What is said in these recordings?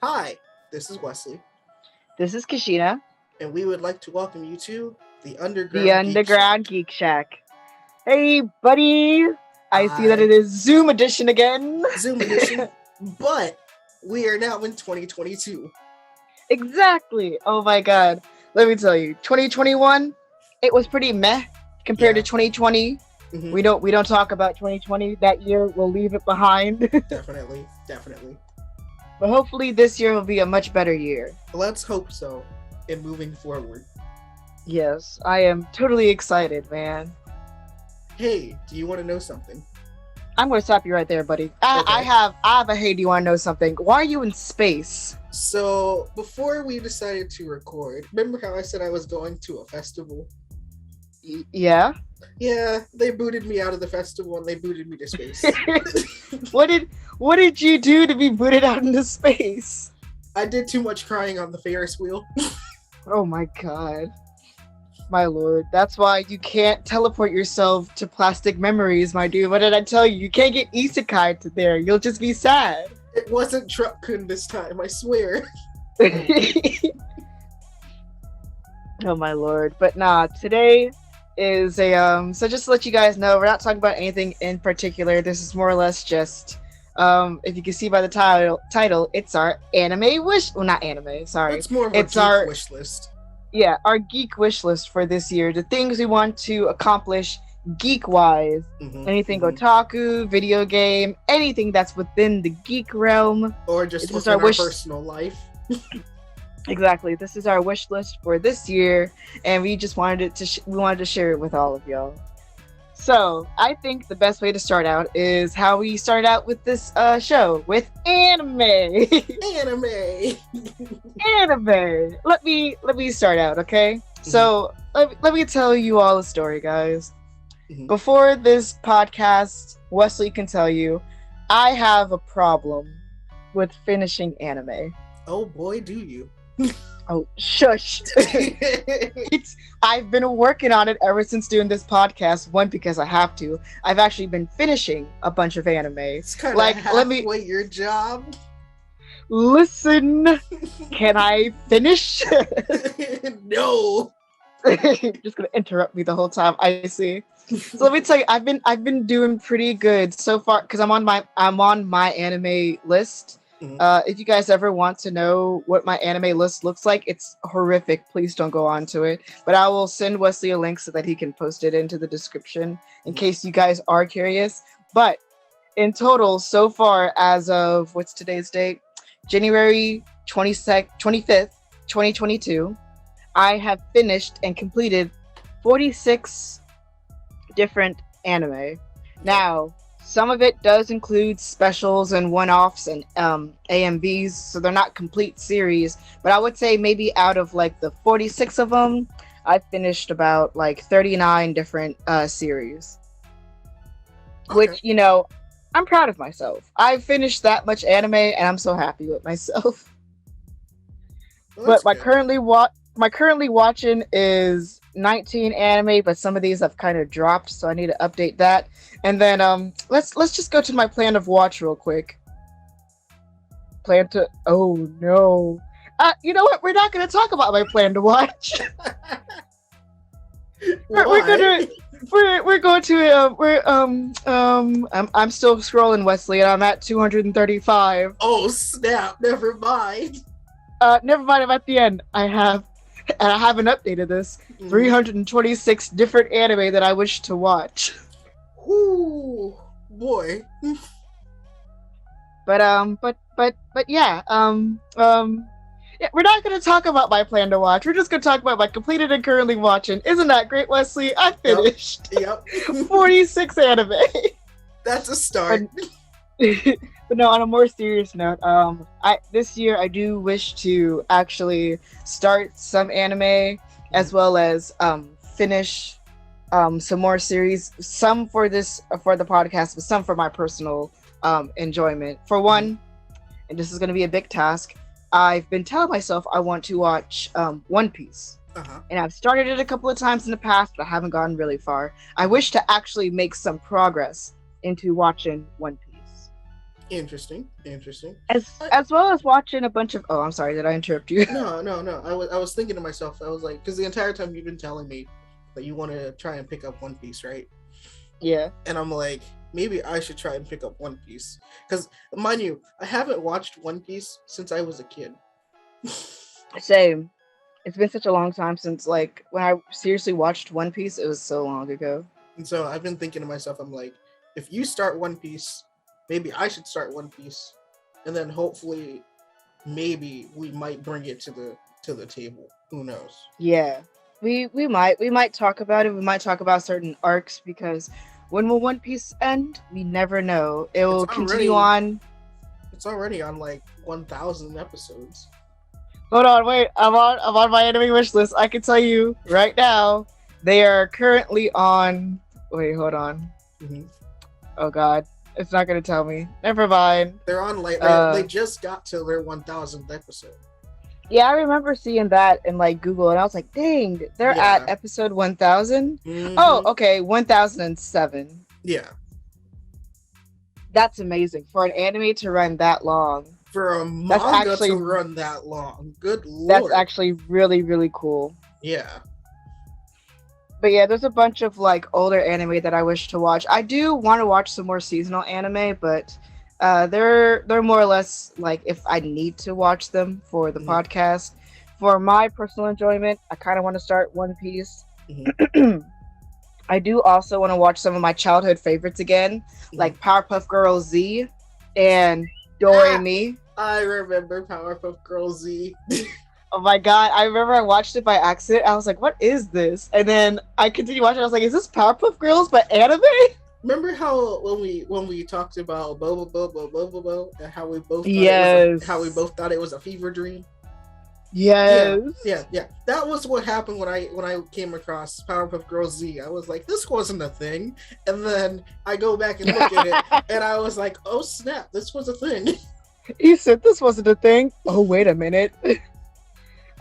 Hi, this is Wesley, This is Ka'shenia, and we would like to welcome you to the the Underground Geek Underground Shack. Geek Shack. Hey, buddy! I see that Hi, it is Zoom edition again. Zoom edition, but we are now in 2022. Exactly. Oh my god. Let me tell you, 2021, it was pretty meh compared to Yeah, 2020. hmm We don't talk about 2020. That year, we'll leave it behind. definitely. But hopefully, this year will be a much better year. Let's hope so. In moving forward. Yes, I am totally excited, man. Hey, do you want to know something? I'm gonna stop you right there, buddy. I Okay. have a hey, do you want to know something? Why are you in space? So before we decided to record, remember how I said I was going to a festival? Yeah. Yeah, they booted me out of the festival and they booted me to space. What did you do to be booted out into space? I did too much crying on the Ferris wheel. Oh my god. My lord. That's why you can't teleport yourself to plastic memories, my dude. What did I tell you? You can't get isekai to there. You'll just be sad. It wasn't Truck-kun this time, I swear. Oh my lord. But nah, today is a so just to let you guys know, we're not talking about anything in particular. This is more or less just if you can see by the title, it's our anime wish, well, not anime, sorry. It's more of It's a geek our wish list. Yeah, our geek wish list for this year. The things we want to accomplish geek wise. Anything otaku, video game, anything that's within the geek realm. Or just This is within our our wish. personal life. Exactly. This is our wish list for this year, and we just wanted we wanted to share it with all of y'all. So I think the best way to start out is how we start out with this show, with anime. Anime! Anime. Let me start out, okay? So let me tell you all a story, guys. Mhm. Before this podcast, Wesley can tell you, I have a problem with finishing anime. Oh boy, do you. Oh, shush. I've been working on it ever since doing this podcast. One, because I have to. I've actually been finishing a bunch of anime. It's kind of Like, halfway your job. Listen, can I finish? No! You're just gonna interrupt me the whole time. I see. So let me tell you, I've been doing pretty good so far because I'm on my anime list. Mhm. If you guys ever want to know what my anime list looks like, it's horrific. Please don't go on to it. But I will send Wesley a link so that he can post it into the description in case you guys are curious. But in total, so far, as of what's today's date? January 25th, 2022, I have finished and completed 46 different anime. Now, some of it does include specials and one-offs and AMVs, so they're not complete series, but I would say maybe out of like the 46 of them, I finished about like 39 different series. Okay. Which, I'm proud of myself. I've finished that much anime and I'm so happy with myself. Well, But that's my good. currently watching is 19 anime, but some of these have kind of dropped, so I need to update that. And then let's just go to my plan of watch real quick. Oh no. You know what? We're not going to talk about my plan to watch. we're Why? I'm still scrolling, Wesley, and I'm at 235. Oh snap! Never mind. Never mind, I'm at the end. I haven't updated this. 326 different anime that I wish to watch. Ooh, boy. But yeah, yeah, we're not gonna talk about my plan to watch. We're just gonna talk about my completed and currently watching. Isn't that great, Wesley? I finished Yep. 46 anime. That's a start. But no, on a more serious note, this year I do wish to actually start some anime as well as finish some more series. Some for the podcast, but some for my personal enjoyment. For one, and this is going to be a big task, I've been telling myself I want to watch One Piece. And I've started it a couple of times in the past, but I haven't gotten really far. I wish to actually make some progress into watching One Piece. Interesting. As well as watching a bunch of. Oh, I'm sorry. Did I interrupt you? No. I was thinking to myself. I was like, because the entire time you've been telling me that you want to try and pick up One Piece, right? Yeah. And I'm like, maybe I should try and pick up One Piece, because mind you, I haven't watched One Piece since I was a kid. Same. It's been such a long time since like when I seriously watched One Piece. It was so long ago. And so I've been thinking to myself, I'm like, if you start One Piece, maybe I should start One Piece, and then hopefully, maybe we might bring it to the table. Who knows? Yeah. We might talk about it. We might talk about certain arcs because when will One Piece end? We never know. It will continue on. It's already on like 1,000 episodes. Hold on, wait. I'm on my anime wish list. I can tell you right now, they are currently on. Wait, hold on. Mm-hmm. Oh God, it's not gonna tell me. Never mind. They're on like they just got to their 1,000th episode. Yeah, I remember seeing that in like Google, and I was like, "Dang, they're at episode 1,000." Mm-hmm. Oh, okay, 1,007. Yeah, that's amazing for an anime to run that long. For a manga to run that long, good lord, that's actually really, really cool. Yeah. But yeah, there's a bunch of like older anime that I wish to watch. I do want to watch some more seasonal anime, but they're more or less like if I need to watch them for the podcast. For my personal enjoyment, I kind of want to start One Piece. Mm-hmm. I do also want to watch some of my childhood favorites again, like Powerpuff Girls Z and Doremi. I remember Powerpuff Girls Z. Oh my God, I remember I watched it by accident. I was like, what is this? And then I continued watching. I was like, is this Powerpuff Girls but anime? Remember how when we talked about Bobo and how we both thought it was a fever dream? Yes. Yeah. That was what happened when I came across Powerpuff Girls Z. I was like, this wasn't a thing. And then I go back and look at it and I was like, oh snap, this was a thing. You said this wasn't a thing? Oh, wait a minute.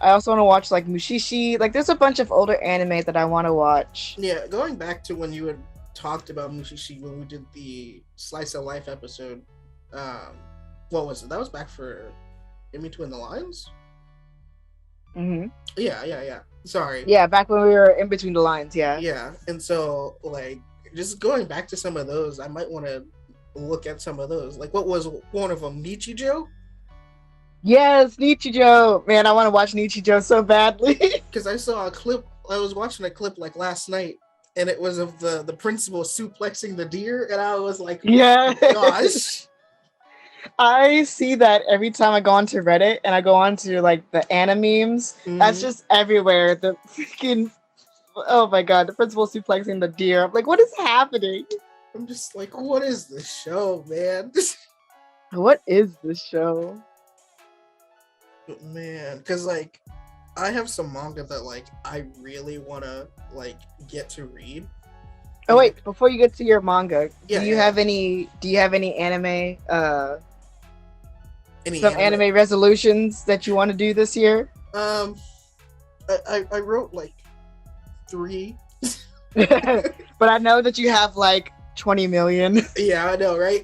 I also want to watch like Mushishi. Like there's a bunch of older anime that I want to watch. Yeah, going back to when you had talked about Mushishi when we did the Slice of Life episode. What was it? That was back for In Between the Lines? Mm-hmm. Yeah. Sorry. Yeah, back when we were in between the lines, yeah. Yeah, and so like just going back to some of those, I might want to look at some of those. Like what was one of them? Nichijou? Yes, Nichijou. Man, I want to watch Nichijou so badly. Because I saw a clip. I was watching a clip like last night, and it was of the principal suplexing the deer, and I was like, yeah, oh gosh. I see that every time I go onto Reddit and I go onto like the anime memes. Mm-hmm. That's just everywhere. The freaking, oh my God, the principal suplexing the deer. I'm like, what is happening? I'm just like, what is this show, man? What is this show? Man, because like I have some manga that like I really want to like get to read. Oh wait, before you get to your manga, do you have any anime anime resolutions that you want to do this year? I wrote like 3. But I know that you have like 20 million. Yeah, I know, right?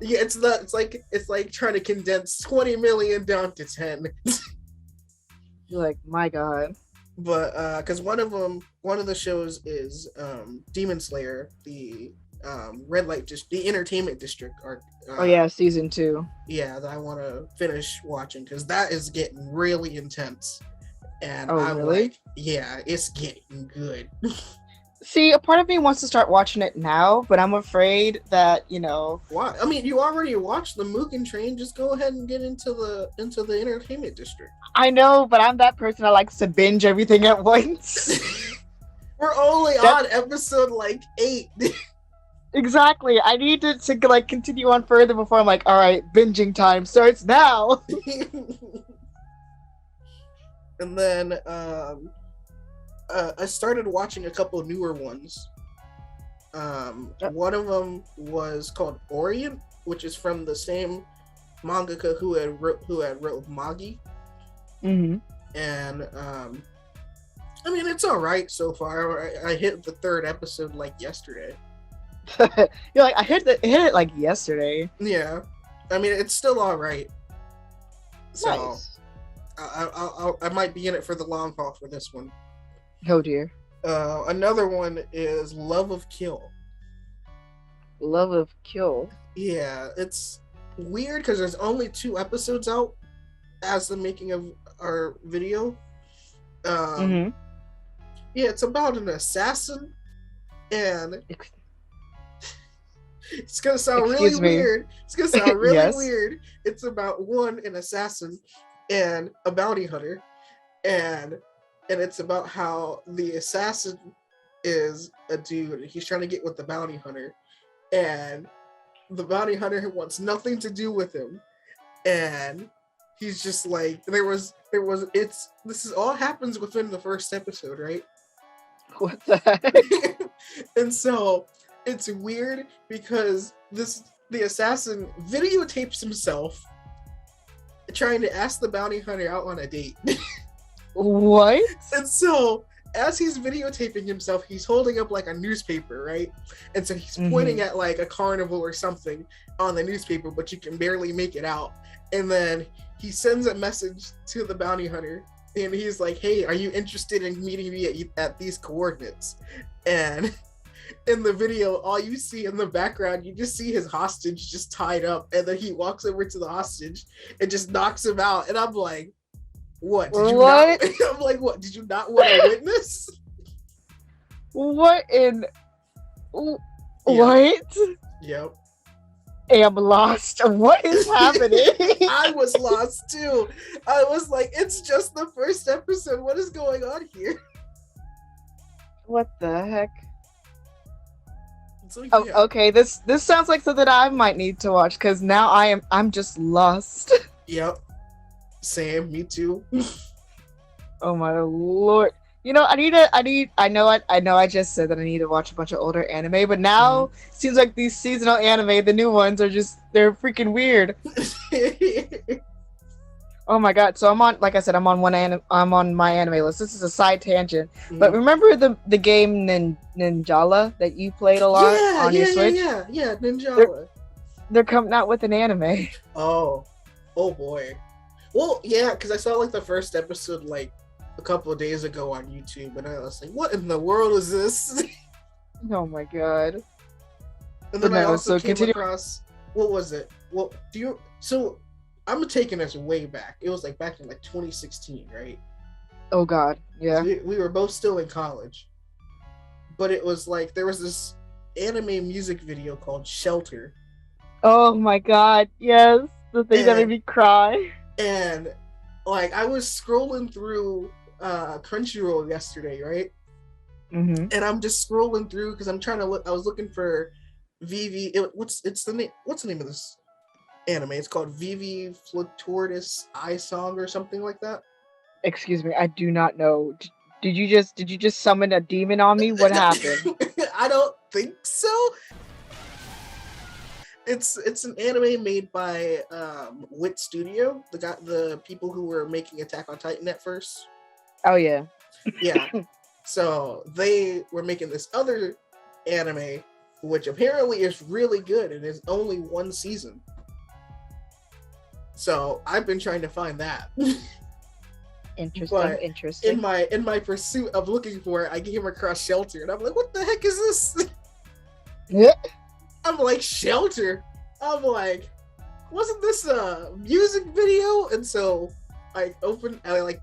Yeah, it's like trying to condense 20 million down to 10. You're like, my God. But because one of the shows is Demon Slayer, the red light the entertainment district arc. Oh yeah, season 2. Yeah, that I want to finish watching because that is getting really intense. And I'm really? like, yeah, it's getting good. See, a part of me wants to start watching it now, but I'm afraid that, Why? I mean, you already watched the Mugen Train. Just go ahead and get into the entertainment district. I know, but I'm that person that likes to binge everything at once. We're only on episode like 8. Exactly. I need to like continue on further before I'm like, all right, binging time starts now. And then I started watching a couple newer ones. One of them was called Orient, which is from the same mangaka who had wrote Magi. Mm-hmm. And I mean, it's all right so far. I hit the 3rd episode like yesterday. You're like, I hit it like yesterday. Yeah, I mean it's still all right. So Nice. I might be in it for the long haul for this one. Oh dear. Another one is Love of Kill. Love of Kill. Yeah, it's weird because there's only 2 episodes out as the making of our video. Mm-hmm. Yeah, it's about an assassin, and it's gonna sound really weird. It's gonna sound really Yes. weird. It's about an assassin and a bounty hunter, and it's about how the assassin is a dude. He's trying to get with the bounty hunter, and the bounty hunter wants nothing to do with him, and he's just like this is all happens within the first episode, right? What the heck? And so it's weird because the assassin videotapes himself trying to ask the bounty hunter out on a date. What? And so as he's videotaping himself, he's holding up like a newspaper, right? And so he's pointing at like a carnival or something on the newspaper, but you can barely make it out. And then he sends a message to the bounty hunter, and he's like, "Hey, are you interested in meeting me at these coordinates?" And in the video, all you see in the background, you just see his hostage just tied up, and then he walks over to the hostage and just knocks him out. And I'm like, what? Did you What? not? I'm like, what? Did you not want to witness? What in? What? Yep. Am lost. What is happening? I was lost too. I was like, it's just the first episode. What is going on here? What the heck? So, yeah. Oh, okay. This sounds like something I might need to watch because now I'm just lost. Yep. Same. Me too. Oh my lord. You know, I know I just said that I need to watch a bunch of older anime, but now seems like these seasonal anime, the new ones they're freaking weird. Oh my god. So I'm on my anime list. This is a side tangent. But remember the game Ninjala that you played a lot on your Switch? Yeah, Ninjala. They're coming out with an anime. Oh boy. Well, yeah, because I saw like the first episode like a couple of days ago on YouTube, and I was like, "What in the world is this?" Oh my god! And then I also came across, what was it? Well, so I'm taking this way back. It was like back in like 2016, right? Oh god, yeah. So we were both still in college, but it was like there was this anime music video called Shelter. Oh my god, yes, the thing that made me cry. And like I was scrolling through Crunchyroll yesterday, right? And I'm just scrolling through because I'm trying to look. I was looking for VV. What's the name of this anime? It's called VV Flautortus Eye Song or something like that. Excuse me, I do not know. Did you just summon a demon on me? What happened? I don't think so. It's an anime made by Wit Studio, the people who were making Attack on Titan at first. Oh yeah. Yeah. So they were making this other anime, which apparently is really good and is only 1 season. So I've been trying to find that. Interesting. In my pursuit of looking for it, I came across Shelter, and I'm like, what the heck is this? Yeah. I'm like, Shelter? I'm like, wasn't this a music video? And so I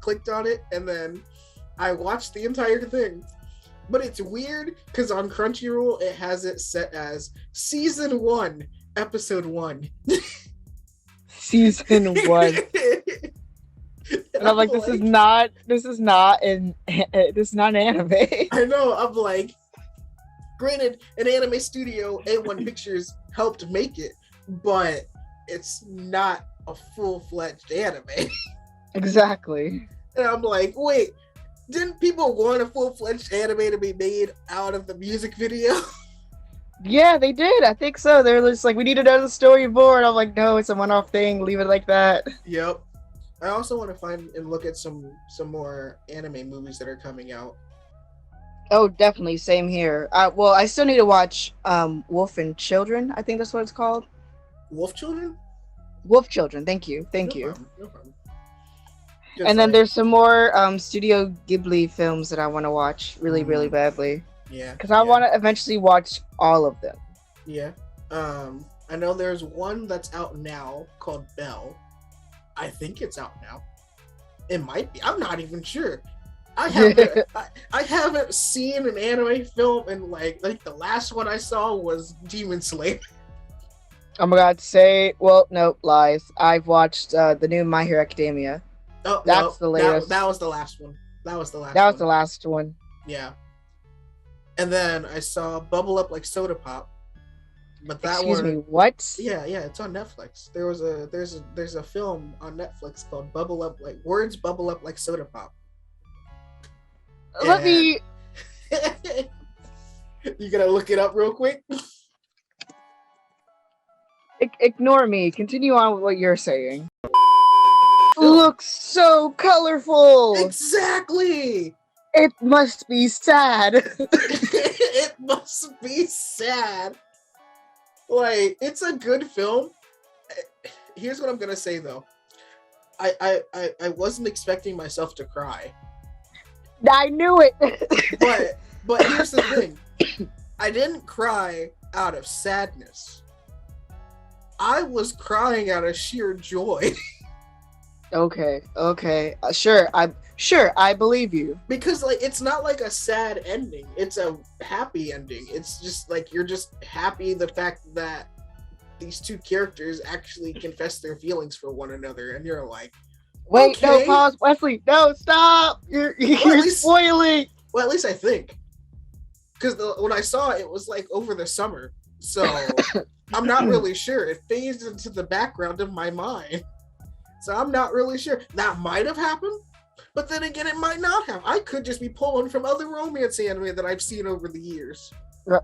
clicked on it, and then I watched the entire thing. But it's weird, because on Crunchyroll, it has it set as Season 1, Episode 1. Season 1. And I'm like, this is not an anime. I know, I'm like, granted, an anime studio, A1 Pictures, helped make it, but it's not a full-fledged anime. Exactly. And I'm like, wait, didn't people want a full-fledged anime to be made out of the music video? Yeah, they did. I think so. They're just like, we need another storyboard. I'm like, no, it's a one-off thing. Leave it like that. Yep. I also want to find and look at some more anime movies that are coming out. Oh, definitely. Same here. Well, I still need to watch Wolf and Children. I think that's what it's called. Wolf Children? Wolf Children. Thank you. No Thank you. problem. No problem. Because And then like, there's some more Studio Ghibli films that I want to watch really, really mm, badly. yeah, Because I want to eventually watch all of them. yeah. I know there's one that's out now called Belle. I think it's out now. It might be. I'm not even sure. I haven't seen an anime film in like the last one I saw was Demon Slayer. Oh my god, well, no, lies. I've watched the new My Hero Academia. Oh That's no, the latest. that was the last one. That was the last one. Yeah. And then I saw Bubble Up Like Soda Pop. But that Excuse one, me, what? yeah, it's on Netflix. There's a film on Netflix called Bubble Up Like Words Bubble Up Like Soda Pop. Let me. You gonna look it up real quick? Ignore me. Continue on with what you're saying. Looks so colorful. Exactly. It must be sad. It must be sad. Like, it's a good film. Here's what I'm gonna say though. I wasn't expecting myself to cry. I knew it. But here's the thing. I didn't cry out of sadness. I was crying out of sheer joy. Okay. Sure, I believe you. Because like it's not like a sad ending. It's a happy ending. It's just like you're just happy the fact that these two characters actually confess their feelings for one another, and you're like, wait, okay. No, pause, Wesley, no, stop! You're spoiling. Well, at least I think, because when I saw it, it was like over the summer, so I'm not really sure. It fades into the background of my mind, so I'm not really sure. That might have happened, but then again, it might not have. I could just be pulling from other romance anime that I've seen over the years.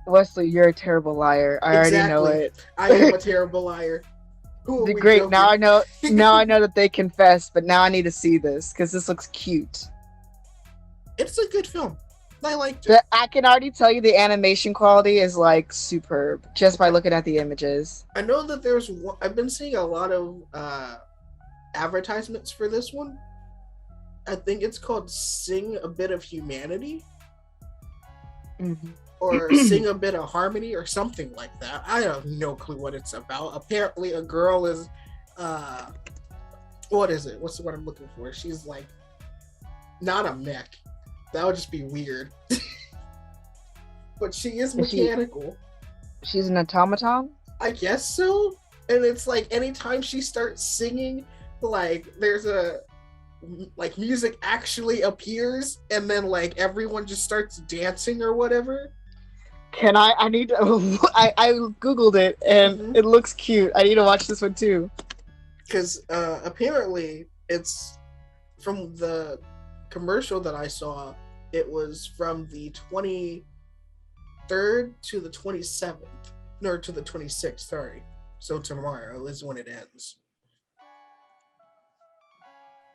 Wesley, you're a terrible liar. I already know it. I am a terrible liar. Great. Joking? Now I know. Now I know that they confess, but now I need to see this because this looks cute. It's a good film. I liked it. I can already tell you the animation quality is like superb just by looking at the images. I know that there's one, I've been seeing a lot of advertisements for this one. I think it's called Sing a Bit of Humanity. Mm-hmm. Or Sing a Bit of Harmony or something like that. I have no clue what it's about. Apparently a girl is what is it? What's the word I'm looking for? She's like not a mech. That would just be weird. But she is mechanical. She's an automaton? I guess so. And it's like anytime she starts singing, like there's a like music actually appears and then like everyone just starts dancing or whatever. I need to I googled it and It looks cute. I need to watch this one too. Because apparently it's from the commercial that I saw, it was from the 23rd to the 27th. No, to the 26th, sorry. So tomorrow is when it ends.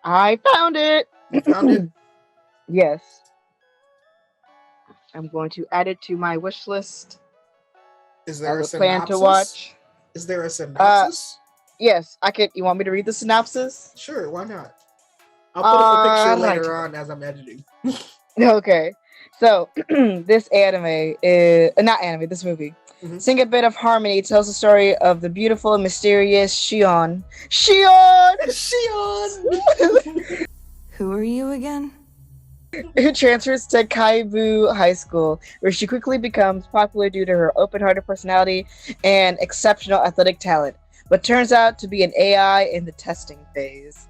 I found it. You found it? Yes. I'm going to add it to my wish list. Is there a synopsis? Plan to watch. Is there a synopsis? Yes, I could. You want me to read the synopsis? Sure, why not? I'll put up a picture later on as I'm editing. Okay. So this anime is not anime. This movie, Sing a Bit of Harmony, tells the story of the beautiful and mysterious Shion. Who are you again? Who transfers to Kaibu High School, where she quickly becomes popular due to her open-hearted personality and exceptional athletic talent, but turns out to be an AI in the testing phase.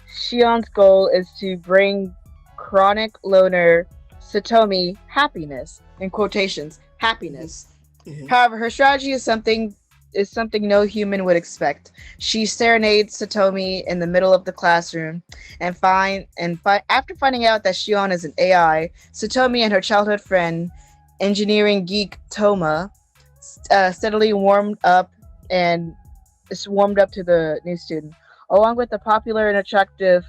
Shion's goal is to bring chronic loner Satomi happiness, in quotations, happiness. However, her strategy is something no human would expect. She serenades Satomi in the middle of the classroom, and after finding out that Shion is an AI, Satomi and her childhood friend, engineering geek Toma, steadily warmed up to the new student, along with the popular and attractive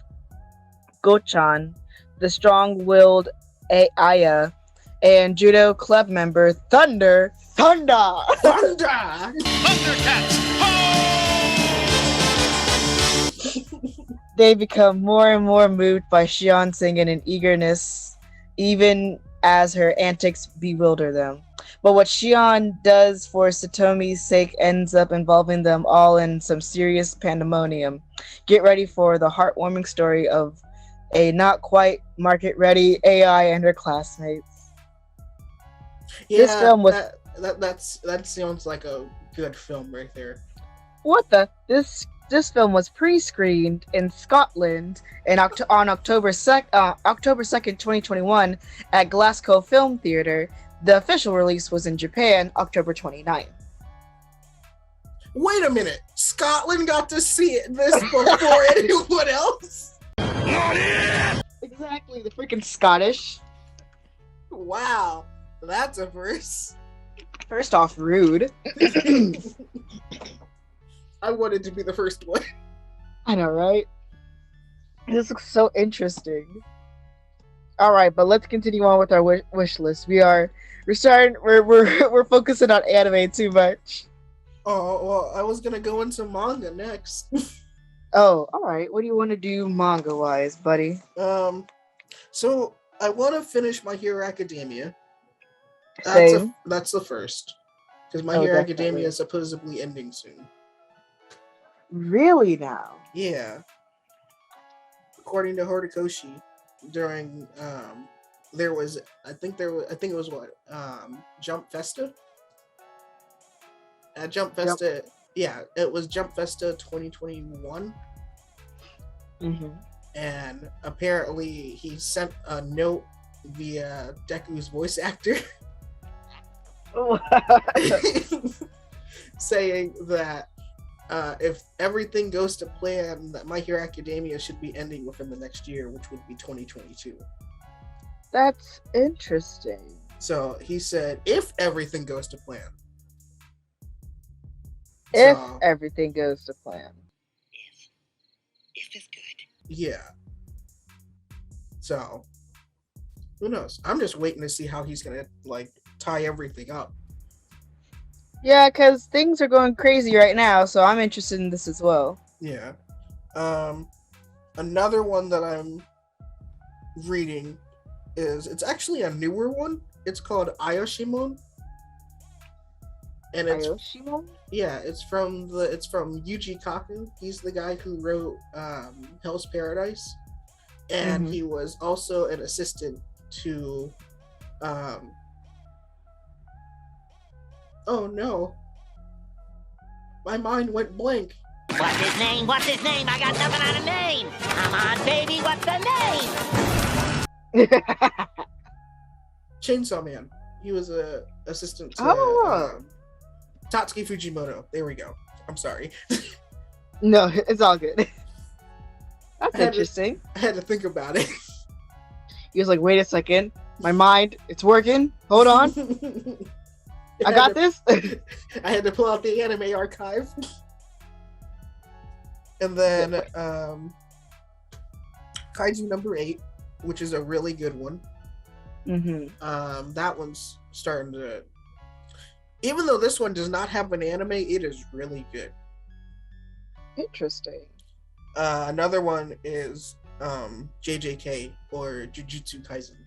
Go-chan, the strong-willed Aya, and judo club member Thunder. Thunder! Thundercats! They become more and more moved by Shion singing and eagerness, even as her antics bewilder them. But what Shion does for Satomi's sake ends up involving them all in some serious pandemonium. Get ready for the heartwarming story of a not quite market-ready AI and her classmates. Yeah, This film was that sounds like a good film right there. This film was pre-screened in Scotland on October 2nd, 2021 at Glasgow Film Theatre. The official release was in Japan, October 29th. Wait a minute, Scotland got to see this before anyone else? Exactly, the freaking Scottish. Wow, that's a first. First off, rude. I wanted to be the first one. I know, right? This looks so interesting. All right, but let's continue on with our wish list. We're focusing on anime too much. Oh well, I was gonna go into manga next. Oh, all right. What do you want to do manga wise, buddy? So I want to finish My Hero Academia. Same. That's the first, because My Oh, Hero definitely. Academia is supposedly ending soon. Really now? Yeah. According to Horikoshi, during I think it was what Jump Festa. At Jump Festa, yeah, it was Jump Festa 2021. Mm-hmm. And apparently he sent a note via Deku's voice actor saying that if everything goes to plan, that My Hero Academia should be ending within the next year, which would be 2022. That's interesting. So he said, if everything goes to plan. If So, everything goes to plan. If is good. yeah. So, who knows? I'm just waiting to see how he's gonna tie everything up. Yeah, because things are going crazy right now, so I'm interested in this as well. Yeah. Another one that I'm reading it's actually a newer one. It's called Ayoshimon. And it's Ayoshimon? yeah, it's from Yuji Kaku. He's the guy who wrote Hell's Paradise. And he was also an assistant to oh no. My mind went blank. What's his name? What's his name? I got nothing on a name. Come on, baby, what's the name? Chainsaw Man. He was a assistant to Tatsuki Fujimoto. There we go. I'm sorry. No, it's all good. That's interesting. I had to think about it. He was like, wait a second. My mind, it's working. Hold on. I got this. I had to pull out the anime archive. And then Kaiju number 8, which is a really good one. That one's starting to, even though this one does not have an anime, it is really good. Interesting. Another one is JJK, or Jujutsu Kaisen.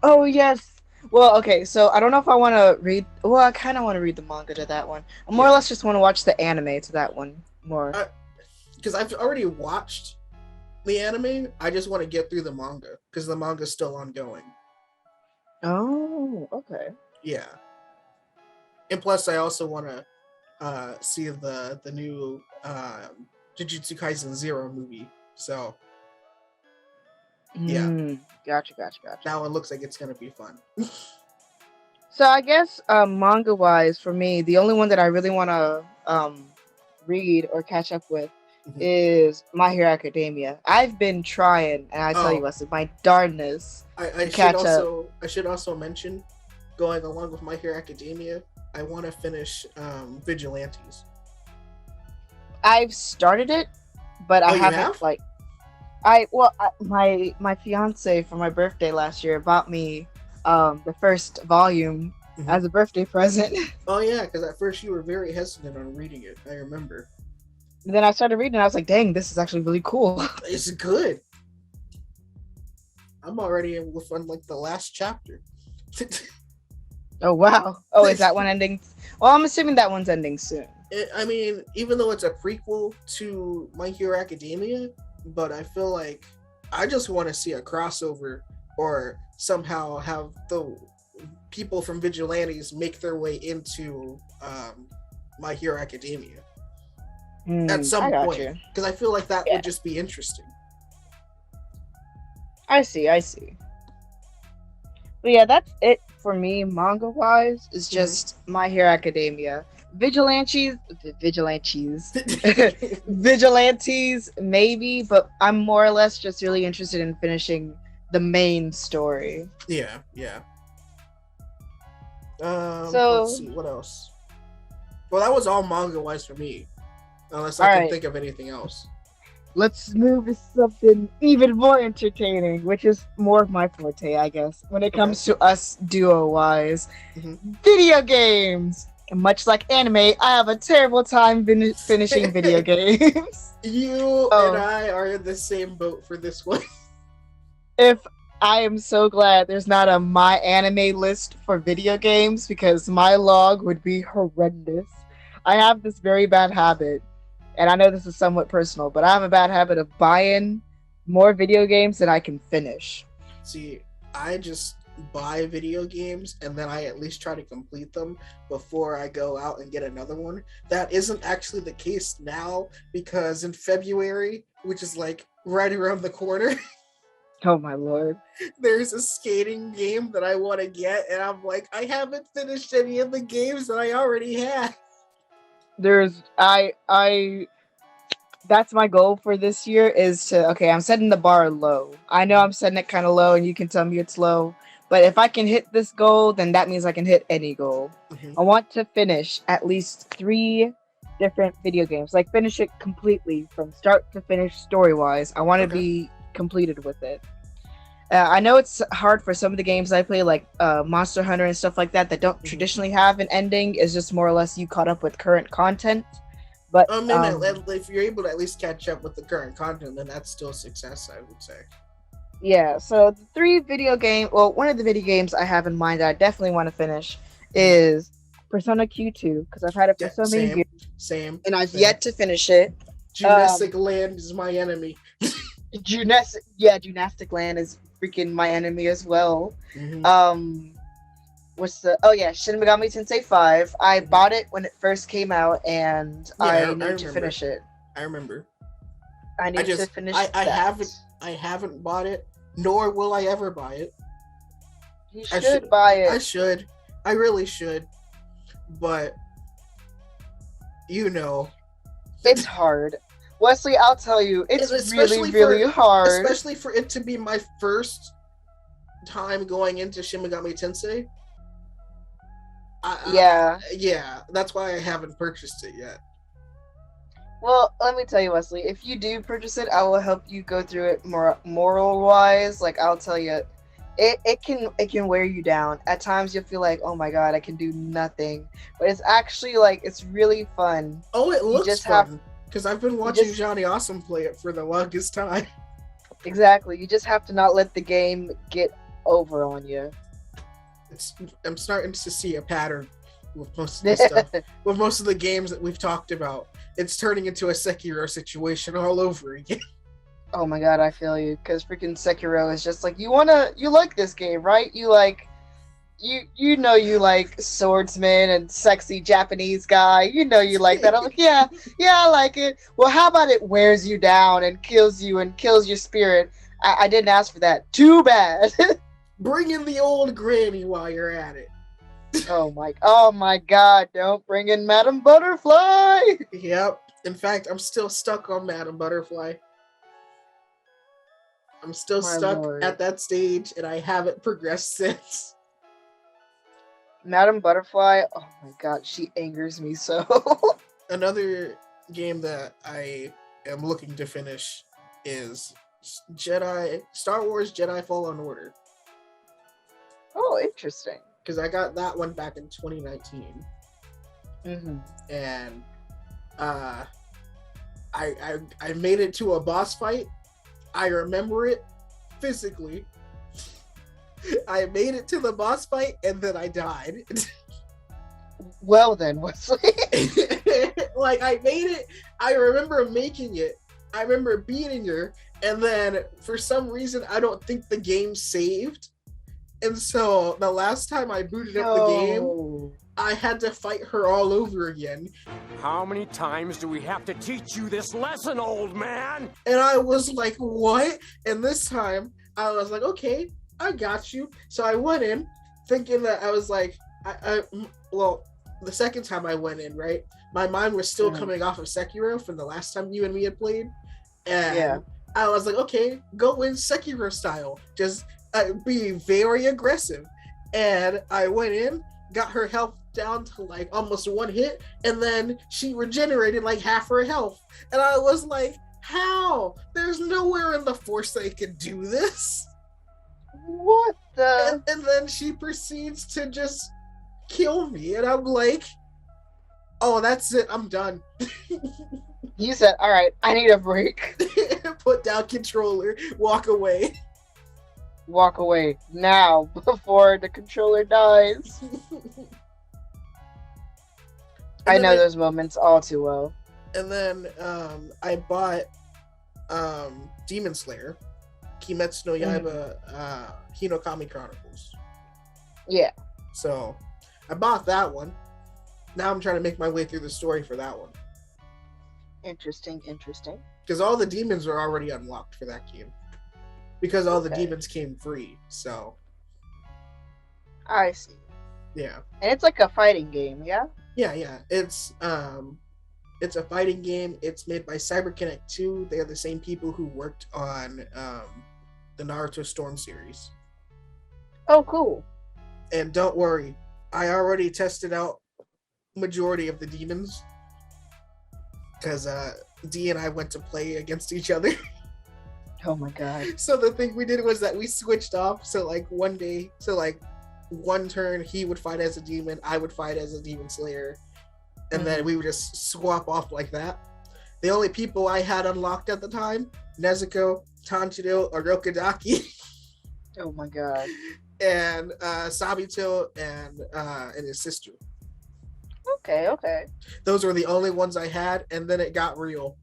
Oh yes. Well, okay, so I don't know if I want to read. Well, I kind of want to read the manga to that one. I more or less just want to watch the anime to that one more. Because I've already watched the anime. I just want to get through the manga because the manga's still ongoing. Oh, okay. Yeah. And plus, I also want to see the new Jujutsu Kaisen Zero movie. So, yeah. Gotcha. That one looks like it's going to be fun. So I guess manga-wise, for me, the only one that I really want to read or catch up with is My Hero Academia. I've been trying, and I tell you, Wesley, my darndest. I should also mention, going along with My Hero Academia, I want to finish Vigilantes. I've started it, but I haven't have? My fiance for my birthday last year bought me the first volume Mhm. as a birthday present. Oh yeah, because at first you were very hesitant on reading it. I remember. And then I started reading and I was like, dang, this is actually really cool. It's good. I'm already on like the last chapter. Oh wow. Oh, is that one ending? Well, I'm assuming that one's ending soon. I mean, even though it's a prequel to My Hero Academia, but I feel like I just want to see a crossover or somehow have the people from Vigilantes make their way into My Hero Academia at I some got point, you. because I feel like that Yeah. would just be interesting. I see. But yeah, that's it for me, manga wise. It's just My Hero Academia. Vigilantes, vigilantes, maybe, but I'm more or less just really interested in finishing the main story. Yeah. So, Let's see what else. Well, that was all manga wise for me, unless I all can right, think of anything else. let's move to something even more entertaining, which is more of my forte, I guess, when it comes to us duo wise. Video games. And much like anime, I have a terrible time finishing video games. You Oh. and I are in the same boat for this one. If I am so glad there's not a my anime list for video games because my log would be horrendous. I have this very bad habit, and I know this is somewhat personal, but I have a bad habit of buying more video games than I can finish. See, I just buy video games and then I at least try to complete them before I go out and get another one. That isn't actually the case now because in February, which is like right around the corner, Oh my lord. there's a skating game that I want to get, and I'm like, I haven't finished any of the games that I already had. That's my goal for this year is to, okay, I'm setting the bar low. I know I'm setting it kind of low and you can tell me it's low, but if I can hit this goal, then that means I can hit any goal. I want to finish at least 3 different video games, like finish it completely from start to finish story wise. I want to be completed with it. I know it's hard for some of the games I play, like Monster Hunter and stuff like that don't traditionally have an ending. It's just more or less you caught up with current content. But I mean, if you're able to at least catch up with the current content, then that's still success, I would say. Yeah, so the 3 video game, well, one of the video games I have in mind that I definitely want to finish is Persona Q2, because I've had it for so many years. Same. And I've yet to finish it. Gymnastic Land is my enemy. Gymnastic Land is freaking my enemy as well. Shin Megami Tensei 5. I bought it when it first came out, and I need to finish it. I remember. I need to finish it. I haven't bought it, nor will I ever buy it. You should buy it. I should. I really should. But, you know. It's hard. Wesley, I'll tell you, it's really hard. Especially for it to be my first time going into Shin Megami Tensei. Yeah, that's why I haven't purchased it yet. Well, let me tell you, Wesley, if you do purchase it, I will help you go through it more moral-wise. Like, I'll tell you, it can wear you down. At times, you'll feel like, oh my god, I can do nothing. But it's actually, like, it's really fun. Oh, it looks fun. Because I've been watching Johnny Awesome play it for the longest time. Exactly. You just have to not let the game get over on you. I'm starting to see a pattern with most of the stuff. With most of the games that we've talked about, it's turning into a Sekiro situation all over again. Oh my god, I feel you. Because freaking Sekiro is just like, you like this game, right? You like swordsman and sexy Japanese guy. You like that. I'm like, yeah, I like it. Well, how about it wears you down and kills you and kills your spirit? I didn't ask for that. Too bad. Bring in the old granny while you're at it. Oh my god, don't bring in Madam Butterfly! Yep. In fact, I'm still stuck on Madam Butterfly. I'm still stuck at that stage, and I haven't progressed since. Madam Butterfly, oh my god, she angers me so. Another game that I am looking to finish is Star Wars Jedi Fallen Order. Oh, interesting. Because I got that one back in 2019. Mm-hmm. And I made it to a boss fight. I remember it physically. I made it to the boss fight and then I died. Well then, Wesley. Like I made it. I remember making it. I remember beating her, and then for some reason I don't think the game saved. And so the last time I booted up the game, I had to fight her all over again. How many times do we have to teach you this lesson, old man? And I was like, what? And this time I was like, okay, I got you. So I went in thinking that I was like, well, the second time I went in, right? My mind was still coming off of Sekiro from the last time you and me had played. And I was like, okay, go in Sekiro style. Just be very aggressive. And I went in, got her health down to like almost one hit, and then she regenerated like half her health. And I was like, how? There's nowhere in the Force that I could do this. What the? And then she proceeds to just kill me, and I'm like, oh, that's it, I'm done. You said, all right, I need a break. Put down controller, walk away. Walk away now before the controller dies. I know those moments all too well. And then I bought Demon Slayer, Kimetsu no Yaiba, Hinokami Chronicles. Yeah. So I bought that one. Now I'm trying to make my way through the story for that one. Interesting. Because all the demons are already unlocked for that game. Because all the demons came free, so. I see. Yeah. And it's like a fighting game, yeah? Yeah. It's a fighting game. It's made by CyberConnect 2. They are the same people who worked on the Naruto Storm series. Oh, cool. And don't worry, I already tested out majority of the demons. Because D and I went to play against each other. Oh my god. So the thing we did was that we switched off. So like one turn he would fight as a demon, I would fight as a demon slayer, and then we would just swap off like that. The only people I had unlocked at the time, Nezuko, Tanjiro, Orokodaki. Oh my god. And Sabito and his sister. Okay. Those were the only ones I had, and then it got real.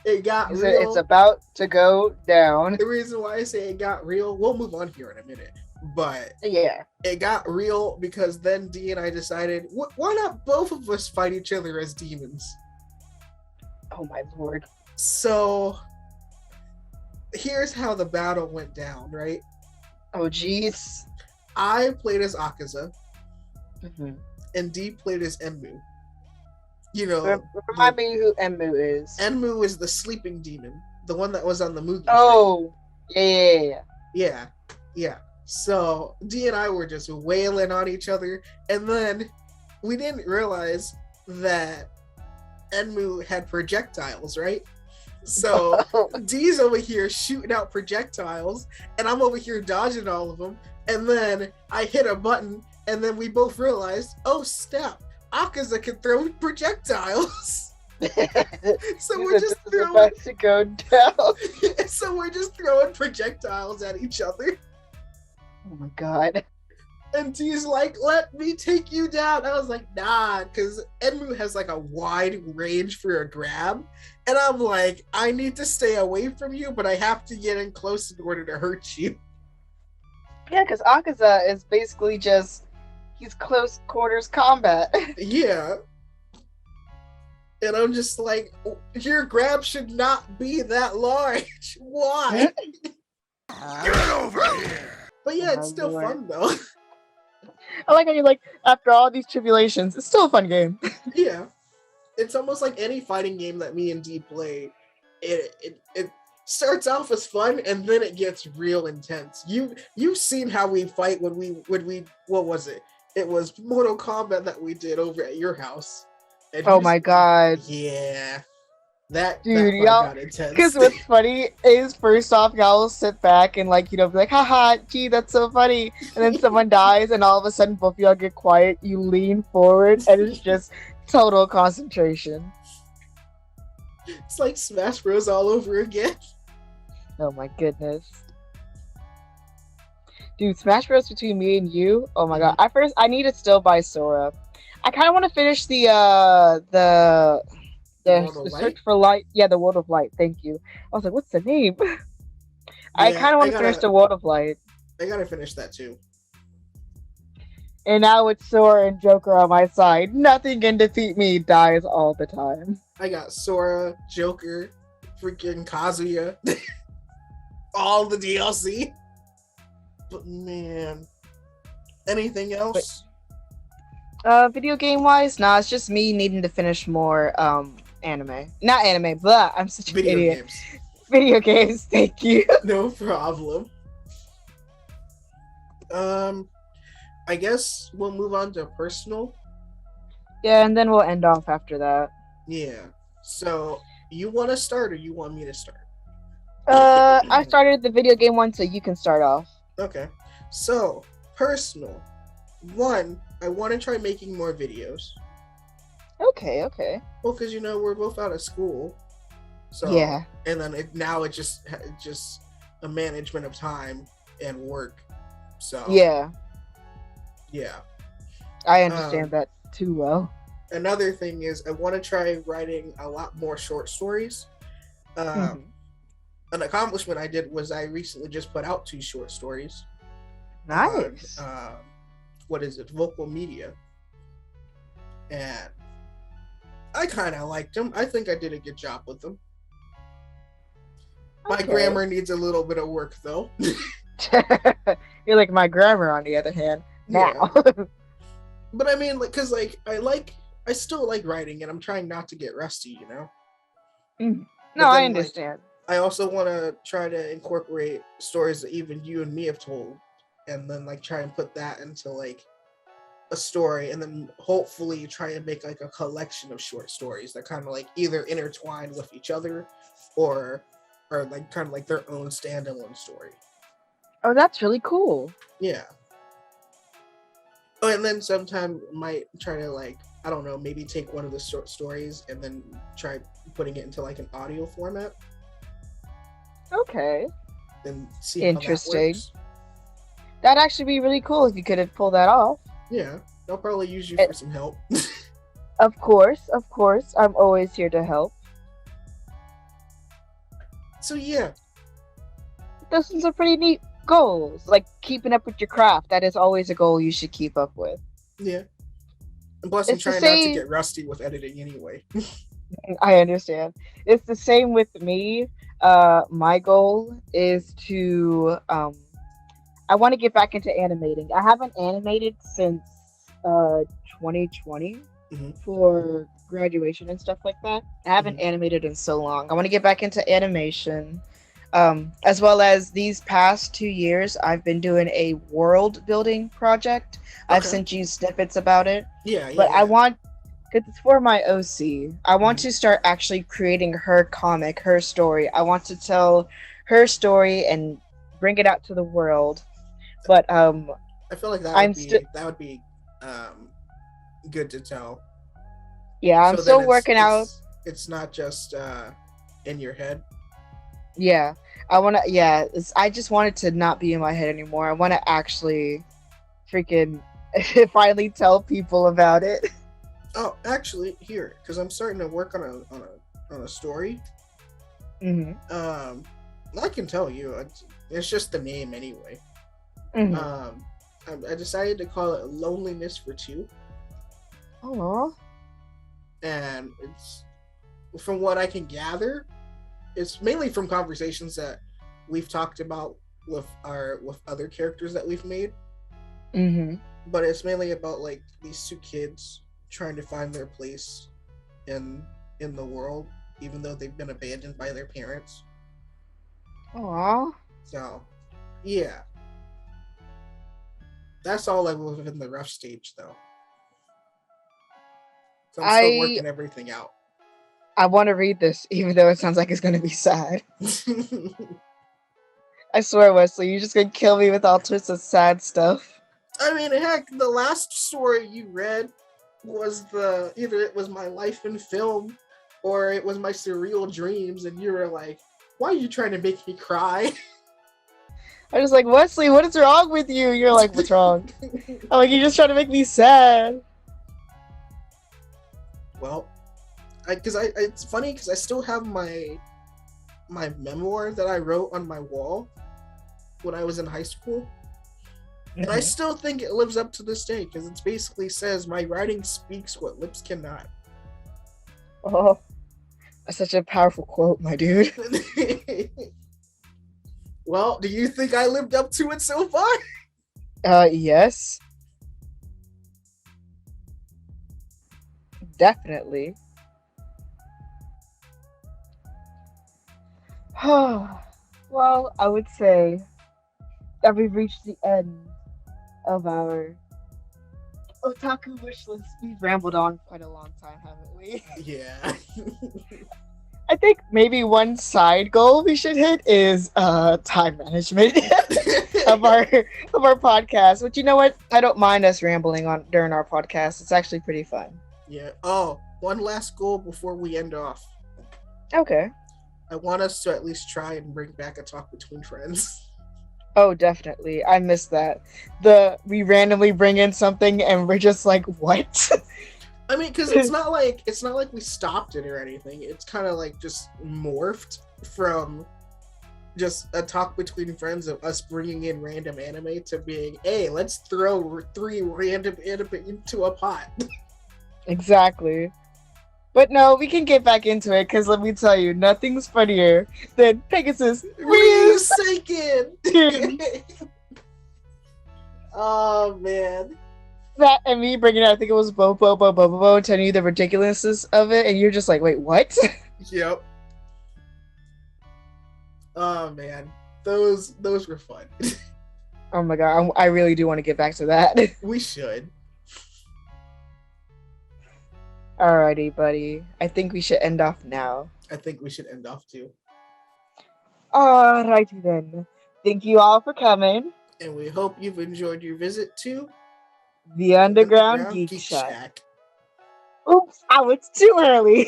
It got real. It's about to go down. The reason why I say it got real, we'll move on here in a minute. But yeah, it got real because then D and I decided, why not both of us fight each other as demons? Oh my lord. So here's how the battle went down, right? Oh jeez. I played as Akaza, and D played as Enmu. You know, remind me who Enmu is. Enmu is the sleeping demon, the one that was on the movie. Oh, yeah. So D and I were just wailing on each other, and then we didn't realize that Enmu had projectiles, right? So D's over here shooting out projectiles, and I'm over here dodging all of them, and then I hit a button, and then we both realized, oh snap, Akaza can throw projectiles. So we're just throwing to go down. So we're just throwing projectiles at each other. Oh my god. And D's like, let me take you down. I was like, nah, because Enmu has like a wide range for a grab. And I'm like, I need to stay away from you, but I have to get in close in order to hurt you. Yeah, because Akaza is basically just, he's close quarters combat. Yeah. And I'm just like, your grab should not be that large. Why? Get over here! But yeah, it's still fun though. I like how you're like, after all these tribulations, it's still a fun game. Yeah. It's almost like any fighting game that me and D play. It starts off as fun and then it gets real intense. You've seen how we fight when we what was it? It was Mortal Kombat that we did over at your house. And oh my god. Yeah. That Dude, part y'all, got intense. because what's funny is first off, y'all will sit back and like, be like, haha, gee, that's so funny. And then someone dies and all of a sudden both of y'all get quiet, you lean forward, and it's just total concentration. It's like Smash Bros. All over again. Oh my goodness. Dude, Smash Bros. Between me and you, oh my god. I need to still buy Sora. I kind of want to finish the Search for Light. Yeah, the World of Light. Thank you. I was like, what's the name? I kind of want to finish the World of Light. I gotta finish that too. And now with Sora and Joker on my side, nothing can defeat me dies all the time. I got Sora, Joker, freaking Kazuya, all the DLC. But man, anything else? Video game wise, nah, it's just me needing to finish more anime. Not anime, but I'm such an idiot. Games. Video games, thank you. No problem. I guess we'll move on to personal. Yeah, and then we'll end off after that. Yeah. So, you want to start or you want me to start? I started the video game one, so you can start off. Okay. So, personal. One, I want to try making more videos. Okay. Well, because we're both out of school. So yeah. And then it's just a management of time and work. So yeah. Yeah. I understand that too well. Another thing is I want to try writing a lot more short stories. An accomplishment I did was I recently just put out 2 short stories. Nice. On, what is it? Vocal Media. And I kind of liked them. I think I did a good job with them. My grammar needs a little bit of work, though. You're like my grammar, on the other hand. Now. Yeah. But I mean, because I still like writing, and I'm trying not to get rusty, No, then, I understand. I also want to try to incorporate stories that even you and me have told, and then try and put that into a story, and then hopefully try and make a collection of short stories that kind of either intertwine with each other or kind of their own standalone story. Oh, that's really cool. Yeah. Oh, and then sometime might try to I don't know, maybe take one of the short stories and then try putting it into an audio format. Okay. And see interesting. How that works. That'd actually be really cool if you could have pulled that off. Yeah, I'll probably use you for some help. Of course. I'm always here to help. So yeah. Those are some pretty neat goals. Keeping up with your craft. That is always a goal you should keep up with. Yeah. And plus I'm trying not to get rusty with editing anyway. I understand. It's the same with me. My goal is to I want to get back into animating. I haven't animated since 2020 for graduation and stuff like that. I haven't animated in so long. I want to get back into animation. As well as these past 2 years, I've been doing a world building project. Okay. I've sent you snippets about it. But I want, because it's for my OC, I want to start actually creating her comic, her story. I want to tell her story and bring it out to the world. But I feel like that would be good to tell. Yeah, I'm still working out. It's not just in your head. Yeah, I just want it to not be in my head anymore. I want to actually freaking finally tell people about it. Oh, actually, here, because I'm starting to work on a story. I can tell you, it's just the name anyway. I decided to call it Loneliness for Two. Aww. And it's, from what I can gather, it's mainly from conversations that we've talked about with other characters that we've made. But it's mainly about these 2 kids trying to find their place in the world, even though they've been abandoned by their parents. Aww. So, yeah. That's all I was in the rough stage, though. So I'm still working everything out. I want to read this, even though it sounds like it's going to be sad. I swear, Wesley, you're just going to kill me with all sorts of sad stuff. I mean, heck, the last story you read was either it was my life in film or it was my surreal dreams, and you were like, why are you trying to make me cry? I was like, Wesley, what is wrong with you? You're like, what's wrong? I'm like, you're just trying to make me sad. Well, it's funny because I still have my memoir that I wrote on my wall when I was in high school. And I still think it lives up to this day because it basically says my writing speaks what lips cannot. Oh, that's such a powerful quote, my dude. Well, do you think I lived up to it so far? Yes. Definitely. Well, I would say that we've reached the end of our otaku wish list. We've rambled on quite a long time, haven't we? Yeah. I think maybe one side goal we should hit is time management of our podcast. But you know what? I don't mind us rambling on during our podcast. It's actually pretty fun. Yeah. Oh, one last goal before we end off. Okay. I want us to at least try and bring back a talk between friends. Oh, definitely. I miss that. We randomly bring in something and we're just like, what? I mean, because it's not like we stopped it or anything. It's kind of like just morphed from just a talk between friends of us bringing in random anime to being, hey, let's throw 3 random anime into a pot. Exactly. But no, we can get back into it because let me tell you, nothing's funnier than Pegasus Ryuseikun. Oh man. That and me bringing out, I think it was Bo, telling you the ridiculousness of it, and you're just like, wait, what? Yep. Oh man, those were fun. Oh my god, I really do want to get back to that. We should. Alrighty, buddy. I think we should end off now. I think we should end off too. Alrighty then. Thank you all for coming. And we hope you've enjoyed your visit to The Underground Geek Shack. Oops, it's too early.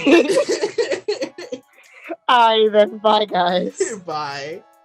Alright then, bye guys. Bye.